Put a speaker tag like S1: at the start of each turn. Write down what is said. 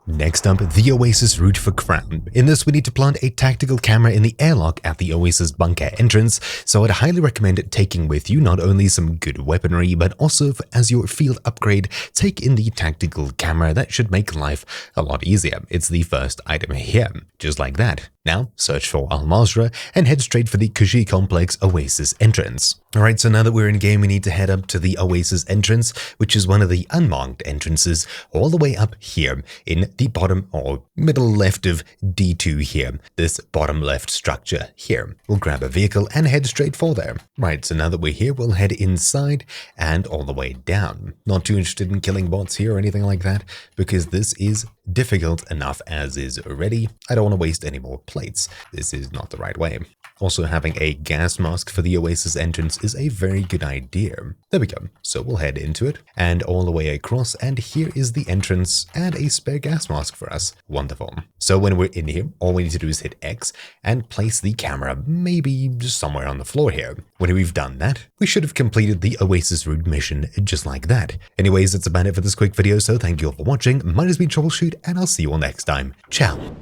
S1: Next up, the Oasis Route for Crown. In this, we need to plant a tactical camera in the airlock at the Oasis Bunker entrance, so I'd highly recommend taking with you not only some good weaponry, but also as your field upgrade, take in the tactical camera. That should make life a lot easier. It's the first item here, just like that. Now, search for Al-Mazrah and head straight for the Kushi Complex Oasis entrance. Alright, so now that we're in game, we need to head up to the Oasis entrance, which is one of the unmarked entrances, all the way up here in the bottom or middle left of D2 here, this bottom left structure here. We'll grab a vehicle and head straight for there. Right, so now that we're here, we'll head inside and all the way down. Not too interested in killing bots here or anything like that, because this is difficult enough as is already. I don't want to waste any more plates. This is not the right way. Also, having a gas mask for the Oasis entrance is a very good idea. There we go. So we'll head into it and all the way across, and here is the entrance and a spare gas mask for us. Wonderful. So when we're in here, all we need to do is hit X and place the camera maybe just somewhere on the floor here. When we've done that, we should have completed the Oasis Route mission just like that. Anyways, that's about it for this quick video, so thank you all for watching. Mine has been Troubleshoot, and I'll see you all next time. Ciao.